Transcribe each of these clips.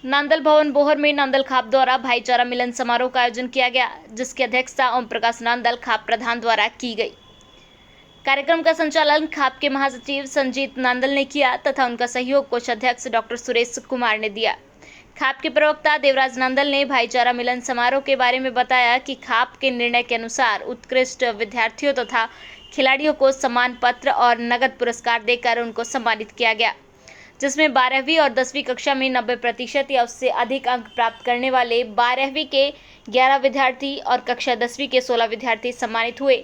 नांदल भवन बोहर में नांदल खाप द्वारा भाईचारा मिलन समारोह का आयोजन किया गया, जिसकी अध्यक्षता ओम प्रकाश नांदल खाप प्रधान द्वारा की गई। कार्यक्रम का संचालन खाप के महासचिव संजीत नांदल ने किया तथा उनका सहयोग कोषाध्यक्ष डॉक्टर सुरेश कुमार ने दिया। खाप के प्रवक्ता देवराज नांदल ने भाईचारा मिलन समारोह के बारे में बताया कि खाप के निर्णय के अनुसार उत्कृष्ट विद्यार्थियों तथा खिलाड़ियों को सम्मान पत्र और नगद पुरस्कार देकर उनको सम्मानित किया गया, जिसमें 12वीं और 10वीं कक्षा में 90% या उससे अधिक अंक प्राप्त करने वाले 12वीं के 11 विद्यार्थी और कक्षा 10वीं के 16 विद्यार्थी सम्मानित हुए।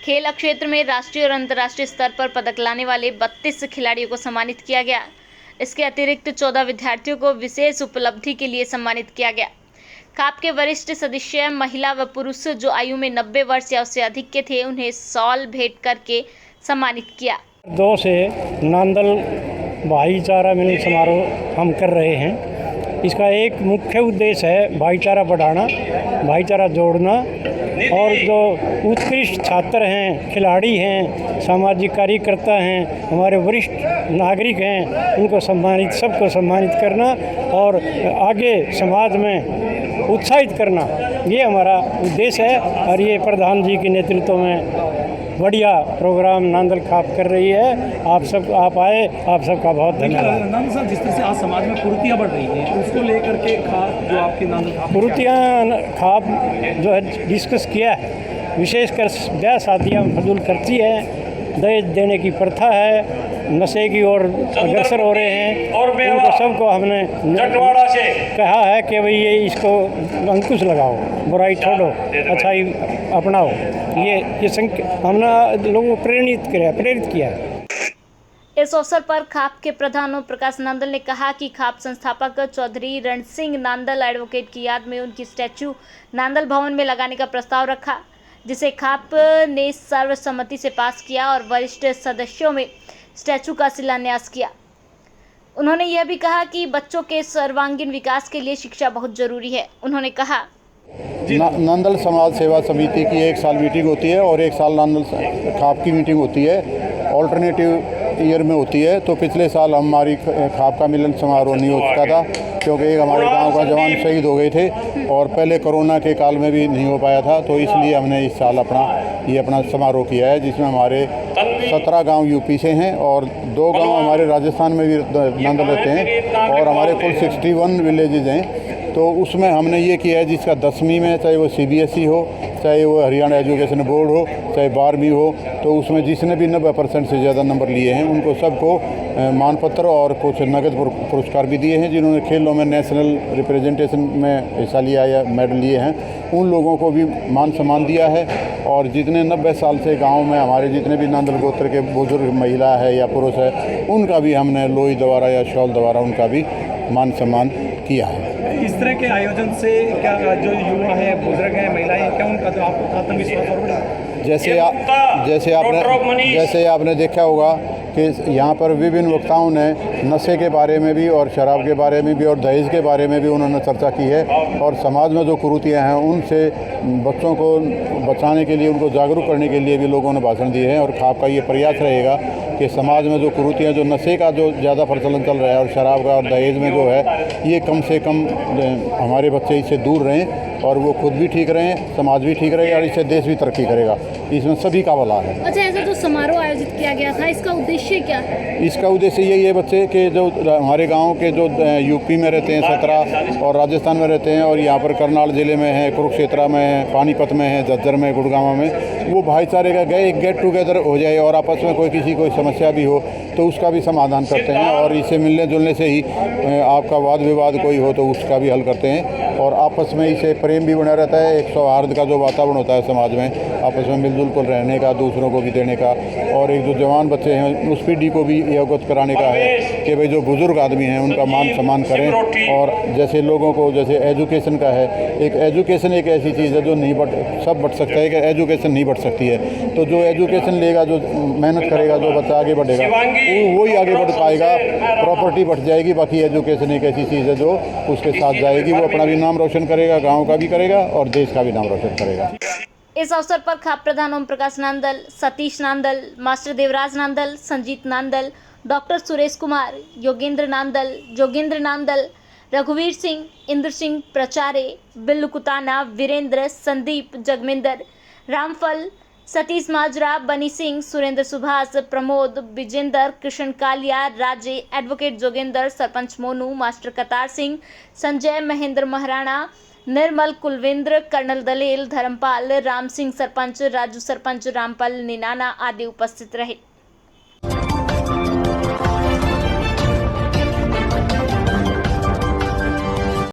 खेल क्षेत्र में राष्ट्रीय और अंतर्राष्ट्रीय स्तर पर पदक लाने वाले 32 खिलाड़ियों को सम्मानित किया गया। इसके अतिरिक्त 14 विद्यार्थियों को विशेष उपलब्धि के लिए सम्मानित किया गया। खाप के वरिष्ठ सदस्य महिला व पुरुष जो आयु में 90 वर्ष या उससे अधिक के थे, उन्हें शॉल भेंट करके सम्मानित किया। 2 से नांदल भाईचारा मिलन समारोह हम कर रहे हैं। इसका एक मुख्य उद्देश्य है भाईचारा बढ़ाना, भाईचारा जोड़ना और जो उत्कृष्ट छात्र हैं, खिलाड़ी हैं, सामाजिक कार्यकर्ता हैं, हमारे वरिष्ठ नागरिक हैं, उनको सम्मानित, सबको सम्मानित करना और आगे समाज में उत्साहित करना, ये हमारा उद्देश्य है। और ये प्रधान जी के नेतृत्व में बढ़िया प्रोग्राम नांदल खाप कर रही है। आप आए, आप सबका बहुत धन्यवाद। नांदल साहब, जिस तरह से आज समाज में कुरीतियाँ बढ़ रही हैं, उसको लेकर के खाप जो आपकी नांदल खाप कुरीतियाँ खाप जो है डिस्कस किया है, विशेषकर ब्याह शादियाँ फजूल खर्ची है, दहेज देने की प्रथा है, नशे की ओर अग्रसर हो रहे हैं, उनको सबको हमने कहा है कि भाई ये इसको अंकुश लगाओ, बुराई छोड़ो, अच्छाई अपनाओ। ये हमने लोगों को प्रेरित किया है। इस अवसर पर खाप के प्रधान ओम प्रकाश नांदल ने कहा कि खाप संस्थापक चौधरी रण सिंह नांदल एडवोकेट की याद में उनकी स्टैचू नांदल भवन में लगाने का प्रस्ताव रखा, जिसे खाप ने सर्वसम्मति से पास किया और वरिष्ठ सदस्यों में स्टैचू का शिलान्यास किया। उन्होंने यह भी कहा कि बच्चों के सर्वांगीण विकास के लिए शिक्षा बहुत जरूरी है। उन्होंने कहा, नांदल समाज सेवा समिति की 1 साल मीटिंग होती है और 1 साल नांदल खाप की मीटिंग होती है, ऑल्टरनेटिव ईयर में होती है। तो पिछले साल हमारी खाप का मिलन समारोह नहीं हो सका था, क्योंकि एक हमारे गांव का जवान शहीद हो गए थे और पहले कोरोना के काल में भी नहीं हो पाया था। तो इसलिए हमने इस साल अपना समारोह किया है, जिसमें हमारे 17 गांव यूपी से हैं और 2 गांव हमारे राजस्थान में भी नांदल रहते हैं और हमारे कुल 61 विलेजेज हैं। तो उसमें हमने ये किया है, जिसका 10वीं में चाहे वो CBSE हो, चाहे वो हरियाणा एजुकेशन बोर्ड हो, चाहे 12वीं हो, तो उसमें जिसने भी 90% से ज़्यादा नंबर लिए हैं उनको सबको मानपत्र और कुछ नगद पुरस्कार भी दिए हैं। जिन्होंने खेलों में नेशनल रिप्रेजेंटेशन में हिस्सा लिया या मेडल लिए हैं, उन लोगों को भी मान सम्मान दिया है। और जितने 90 साल से गांव में हमारे जितने भी नांदल गोत्र के बुजुर्ग महिला है या पुरुष है, उनका भी हमने लोई द्वारा या शॉल द्वारा उनका भी मान सम्मान किया है। इस तरह के आयोजन से क्या जो युवा है, बुजुर्ग हैं, महिलाएं हैं, क्या उनका जो आपको आत्मविश्वास और बढ़ा? जैसे आपने देखा होगा कि यहाँ पर विभिन्न वक्ताओं ने नशे के बारे में भी और शराब के बारे में भी और दहेज के बारे में भी उन्होंने चर्चा की है और समाज में जो कुरीतियाँ हैं उनसे बच्चों को बचाने के लिए, उनको जागरूक करने के लिए भी लोगों ने भाषण दिए हैं। और खाप का ये प्रयास रहेगा कि समाज में जो कुरीतियाँ, जो नशे का जो ज़्यादा प्रचलन चल रहा है और शराब का और दहेज में जो है, ये कम से कम हमारे बच्चे इससे दूर रहें और वो खुद भी ठीक रहें, समाज भी ठीक रहेगा और इससे देश भी तरक्की करेगा। इसमें सभी का भला है। अच्छा, ऐसा जो समारोह आयोजित किया गया था, इसका उद्देश्य क्या है? इसका उद्देश्य यही है बच्चे के जो हमारे गांव के जो यूपी में रहते हैं 17 और राजस्थान में रहते हैं और यहाँ पर करनाल ज़िले में है, कुरुक्षेत्र में है, पानीपत में है, झज्जर में, गुड़गांव में, वो भाईचारे का एक गेट टुगेदर हो जाए और आपस में कोई समस्या भी हो तो उसका भी समाधान करते हैं और इससे मिलने जुलने से ही आपका वाद विवाद कोई हो तो उसका भी हल करते हैं और आपस में इससे प्रेम भी बना रहता है। एक सौहार्द का जो वातावरण होता है समाज में, आपस में मिलजुल कर रहने का, दूसरों को भी देने का और एक जो जवान बच्चे हैं उस पीढ़ी को भी अवगत कराने का है कि भाई जो बुजुर्ग आदमी हैं उनका मान सम्मान करें। और जैसे लोगों को जैसे एजुकेशन का है, एक एजुकेशन एक ऐसी चीज़ है जो नहीं सब बढ़ सकता है कि एजुकेशन नहीं बढ़ सकती है। तो जो एजुकेशन लेगा, जो मेहनत करेगा, जो बच्चा आगे बढ़ेगा वो ही आगे बढ़ पाएगा, प्रॉपर्टी बढ़ जाएगी। बाकी एजुकेशन एक ऐसी चीज़ है जो उसके साथ जाएगी, वो अपना भी नाम रोशन करेगा, गाँव का भी करेगा और देश का भी नाम रोशन करेगा। इस अवसर पर खाप प्रधान ओम प्रकाश नांदल, सतीश नांदल, मास्टर देवराज नांदल, संजीत नांदल, डॉक्टर सुरेश कुमार, जोगेंद्र नांदल, रघुवीर सिंह, इंद्र सिंह प्रचारे, बिल्लू कुताना, वीरेंद्र, संदीप, जगमिंदर, रामफल, सतीश माजरा, बनी सिंह, सुरेंद्र सुभाष, प्रमोद, विजेंदर, कृष्ण कालिया, राजे, एडवोकेट जोगेंद्र, सरपंच मोनू, मास्टर कतार सिंह, संजय, महेंद्र महाराणा, निर्मल, कुलविंद्र, कर्नल दलेल, धर्मपाल, राम सिंह सरपंच, राजू सरपंच, रामपाल निनाना आदि उपस्थित रहे।